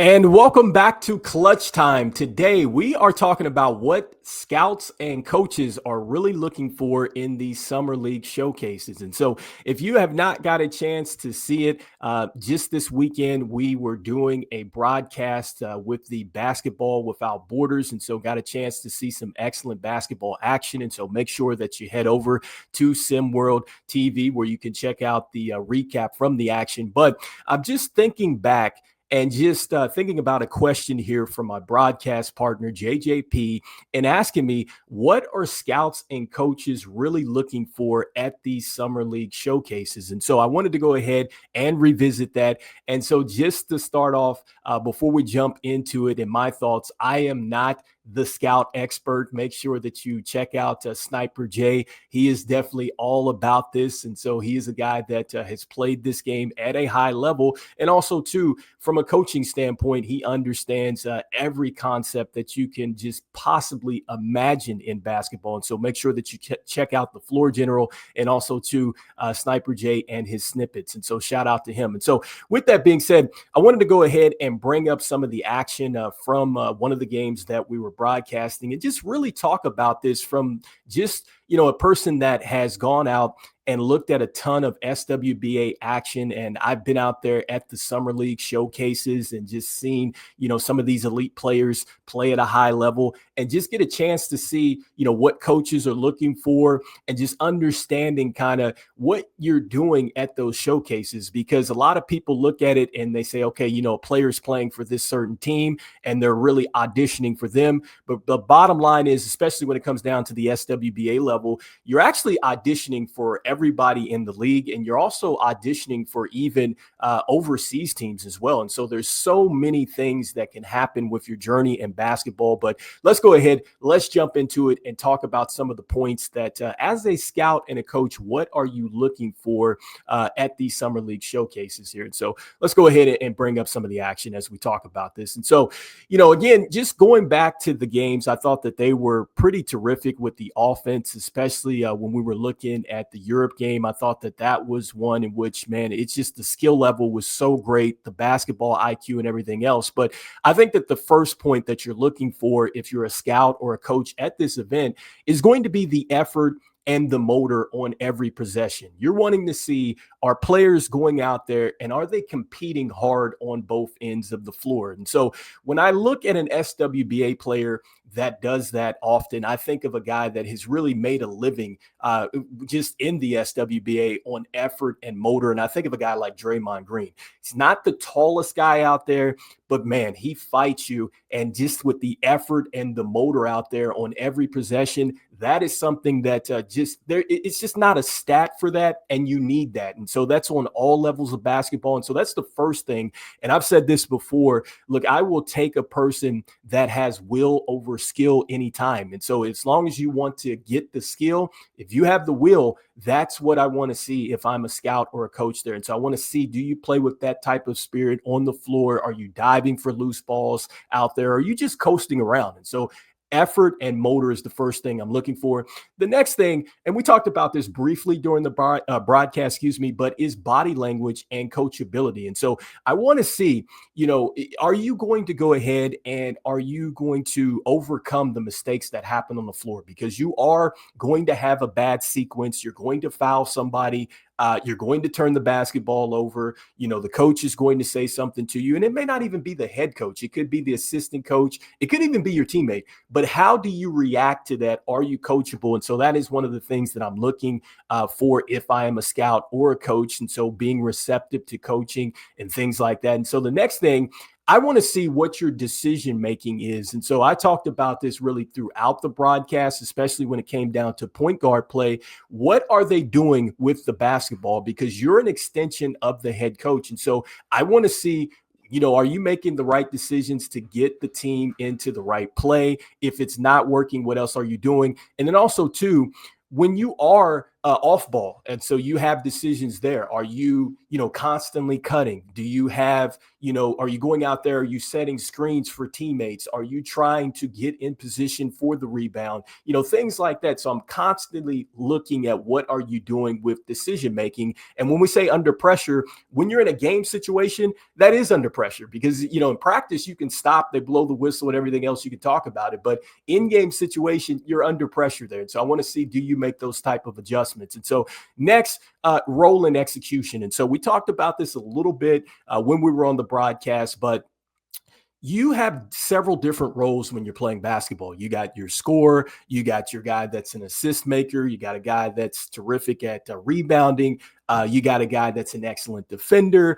And welcome back to Clutch Time. Today, we are talking about what scouts and coaches are really looking for in these summer league showcases. And so if you have not got a chance to see it, just this weekend, we were doing a broadcast with the Basketball Without Borders. And so got a chance to see some excellent basketball action. And so make sure that you head over to SimWorld TV where you can check out the recap from the action. But I'm just thinking back and just thinking about a question here from my broadcast partner, JJP, and asking me, what are scouts and coaches really looking for at these summer league showcases? And so I wanted to go ahead and revisit that. And so just to start off, before we jump into it and my thoughts, I am not the scout expert. Make sure that you check out Sniper J. He is definitely all about this. And so he is a guy that has played this game at a high level. And also, too, from a coaching standpoint, he understands every concept that you can just possibly imagine in basketball. And so make sure that you check out the Floor General and also to Sniper J and his snippets. And so shout out to him. And so with that being said, I wanted to go ahead and bring up some of the action from one of the games that we were broadcasting and just really talk about this from just, a person that has gone out and looked at a ton of SWBA action. And I've been out there at the summer league showcases and just seen, some of these elite players play at a high level and just get a chance to see, what coaches are looking for and just understanding kind of what you're doing at those showcases. Because a lot of people look at it and they say, okay, players playing for this certain team and they're really auditioning for them. But the bottom line is, especially when it comes down to the SWBA level, you're actually auditioning for everybody in the league, and you're also auditioning for even overseas teams as well. And so there's so many things that can happen with your journey in basketball. But let's go ahead, let's jump into it and talk about some of the points that as a scout and a coach, what are you looking for at these summer league showcases here? And so let's go ahead and bring up some of the action as we talk about this. And so, again, just going back to the games, I thought that they were pretty terrific with the offense, especially when we were looking at the Europe game. I thought that was one in which, man, it's just the skill level was so great, the basketball IQ and everything else. But I think that the first point that you're looking for if you're a scout or a coach at this event is going to be the effort and the motor on every possession. You're wanting to see, are players going out there and are they competing hard on both ends of the floor? And so when I look at an SWBA player that does that often, I think of a guy that has really made a living just in the SWBA on effort and motor. And I think of a guy like Draymond Green. He's not the tallest guy out there, but man, he fights you. And just with the effort and the motor out there on every possession, that is something that it's just not a stat for that. And you need that. And so that's on all levels of basketball. And so that's the first thing. And I've said this before, look, I will take a person that has will over skill anytime. And so as long as you want to get the skill, if you have the will, that's what I want to see if I'm a scout or a coach there. And so I want to see, do you play with that type of spirit on the floor? Are you diving for loose balls out there? Are you just coasting around? And so effort and motor is the first thing I'm looking for. The next thing, and we talked about this briefly during the broadcast, but is body language and coachability. And so I want to see, are you going to go ahead and are you going to overcome the mistakes that happen on the floor? Because you are going to have a bad sequence. You're going to foul somebody. You're going to turn the basketball over. The coach is going to say something to you, and it may not even be the head coach. It could be the assistant coach. It could even be your teammate. But how do you react to that? Are you coachable? And so that is one of the things that I'm looking for if I am a scout or a coach. And so being receptive to coaching and things like that. And so the next thing, I want to see what your decision making is. And so I talked about this really throughout the broadcast, especially when it came down to point guard play. What are they doing with the basketball? Because you're an extension of the head coach. And so I want to see, are you making the right decisions to get the team into the right play? If it's not working, what else are you doing? And then also, too, when you are off ball. And so you have decisions there. Are you, constantly cutting? Do you have, are you going out there? Are you setting screens for teammates? Are you trying to get in position for the rebound? Things like that. So I'm constantly looking at what are you doing with decision making. And when we say under pressure, when you're in a game situation, that is under pressure because, in practice, you can stop, they blow the whistle and everything else, you can talk about it. But in-game situation, you're under pressure there. And so I want to see, do you make those type of adjustments? And so next, role and execution. And so we talked about this a little bit when we were on the broadcast, but you have several different roles when you're playing basketball. You got your scorer, you got your guy that's an assist maker, you got a guy that's terrific at rebounding, you got a guy that's an excellent defender,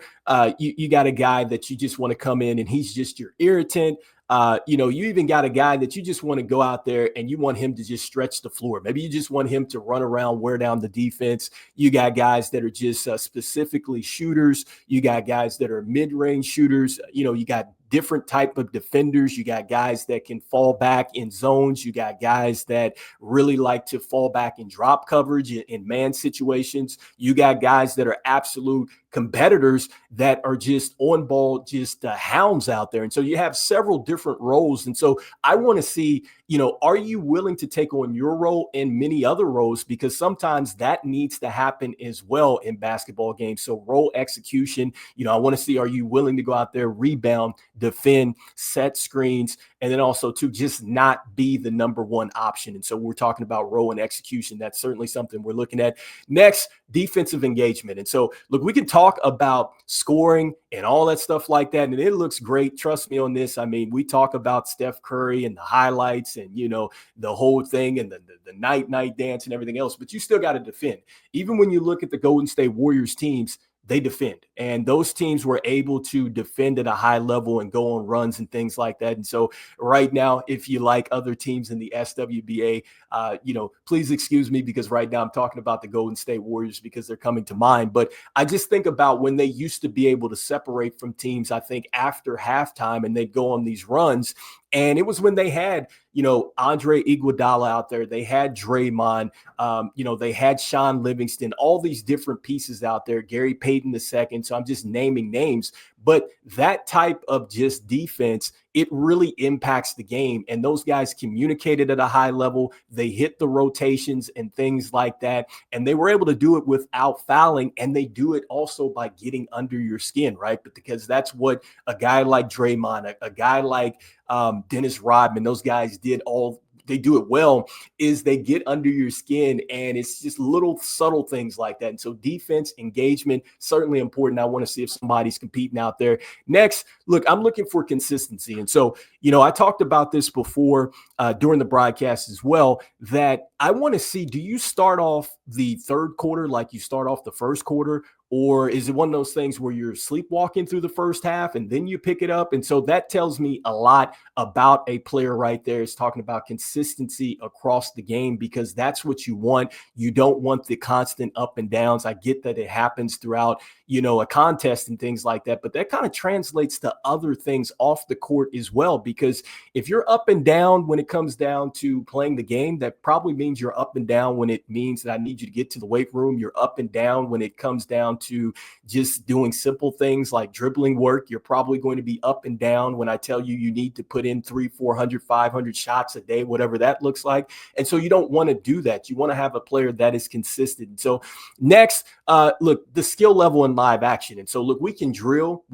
you got a guy that you just want to come in and he's just your irritant. You even got a guy that you just want to go out there and you want him to just stretch the floor. Maybe you just want him to run around, wear down the defense. You got guys that are just specifically shooters. You got guys that are mid-range shooters. You got different type of defenders. You got guys that can fall back in zones. You got guys that really like to fall back in drop coverage in man situations. You got guys that are absolute competitors that are just on ball, just hounds out there. And so you have several different roles. And so I want to see, are you willing to take on your role and many other roles? Because sometimes that needs to happen as well in basketball games. So role execution, I want to see, are you willing to go out there, rebound, defend, set screens, and then also to just not be the number one option. And so we're talking about role and execution. That's certainly something we're looking at. Next, defensive engagement. And so, look, we can talk about scoring and all that stuff like that, and it looks great. Trust me on this. I mean, we talk about Steph Curry and the highlights and, the whole thing and the night dance and everything else, but you still got to defend. Even when you look at the Golden State Warriors teams, they defend. And those teams were able to defend at a high level and go on runs and things like that. And so right now, if you like other teams in the SWBA, please excuse me because right now I'm talking about the Golden State Warriors because they're coming to mind. But I just think about when they used to be able to separate from teams, I think after halftime, and they'd go on these runs. And it was when they had, Andre Iguodala out there. They had Draymond. They had Sean Livingston, all these different pieces out there, Gary Payton II. So I'm just naming names. But that type of just defense, it really impacts the game. And those guys communicated at a high level. They hit the rotations and things like that. And they were able to do it without fouling. And they do it also by getting under your skin, right? But because that's what a guy like Draymond, a guy like Dennis Rodman, those guys they do it well, is they get under your skin, and it's just little subtle things like that. And so defense, engagement, certainly important. I want to see if somebody's competing out there. Next, look, I'm looking for consistency. And so, I talked about this before during the broadcast as well, that I want to see, do you start off the third quarter like you start off the first quarter? Or is it one of those things where you're sleepwalking through the first half and then you pick it up? And so that tells me a lot about a player right there. Is talking about consistency across the game, because that's what you want. You don't want the constant up and downs. I get that it happens throughout, a contest and things like that, but that kind of translates to other things off the court as well. Because if you're up and down when it comes down to playing the game, that probably means you're up and down when it means that I need you to get to the weight room. You're up and down when it comes down to just doing simple things like dribbling work. You're probably going to be up and down when I tell you need to put in 300, 400, 500 shots a day, whatever that looks like. And so you don't want to do that. You want to have a player that is consistent. So next, look, the skill level in live action. And so, look, we can drill.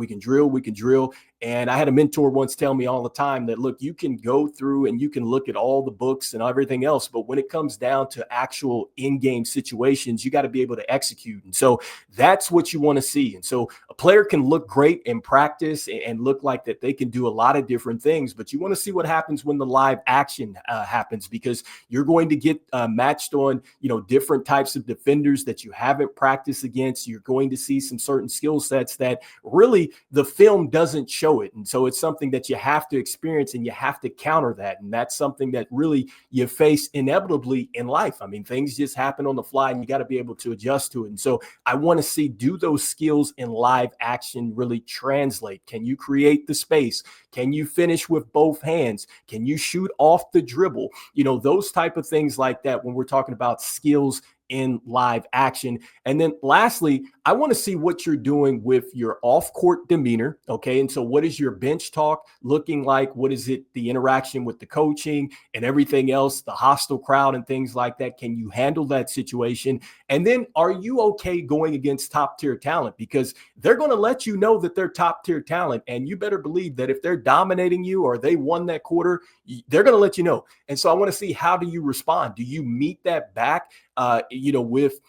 And I had a mentor once tell me all the time that, look, you can go through and you can look at all the books and everything else, but when it comes down to actual in-game situations, you got to be able to execute. And so that's what you want to see. And so a player can look great in practice and look like that they can do a lot of different things, but you want to see what happens when the live action happens, because you're going to get matched on, different types of defenders that you haven't practiced against. You're going to see some certain skill sets that really the film doesn't show it. And so it's something that you have to experience and you have to counter that. And that's something that really you face inevitably in life. I mean, things just happen on the fly and you got to be able to adjust to it. And so I want to see, do those skills in live action really translate? Can you create the space? Can you finish with both hands? Can you shoot off the dribble? Those type of things like that when we're talking about skills in live action. And then lastly, I want to see what you're doing with your off court demeanor. Okay. And so what is your bench talk looking like? What is it, the interaction with the coaching and everything else, the hostile crowd and things like that? Can you handle that situation? And then are you okay going against top tier talent? Because they're going to let you know that they're top tier talent. And you better believe that if they're dominating you or they won that quarter, they're going to let you know. And so I want to see, how do you respond? Do you meet that back, with,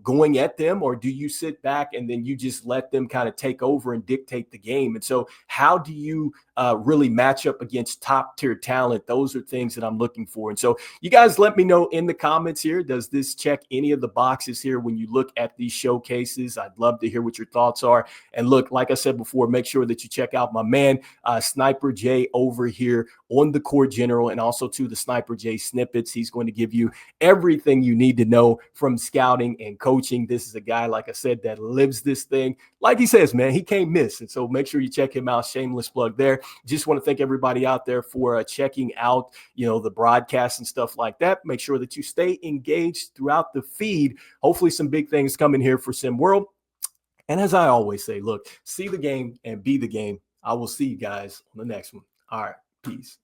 going at them, or do you sit back and then you just let them kind of take over and dictate the game? And so how do you really match up against top tier talent? Those are things that I'm looking for. And so you guys let me know in the comments here, does this check any of the boxes here when you look at these showcases? I'd love to hear what your thoughts are. And look, like I said before, make sure that you check out my man, Sniper J over here on the Court General, and also to the Sniper J snippets. He's going to give you everything you need to know from scouting and coaching. This is a guy, like I said, that lives this thing. Like he says, man, he can't miss. And so make sure you check him out. Shameless plug there. Just want to thank everybody out there for checking out, the broadcast and stuff like that. Make sure that you stay engaged throughout the feed. Hopefully some big things coming here for SimWorld. And as I always say, look, see the game and be the game. I will see you guys on the next one. All right. Peace.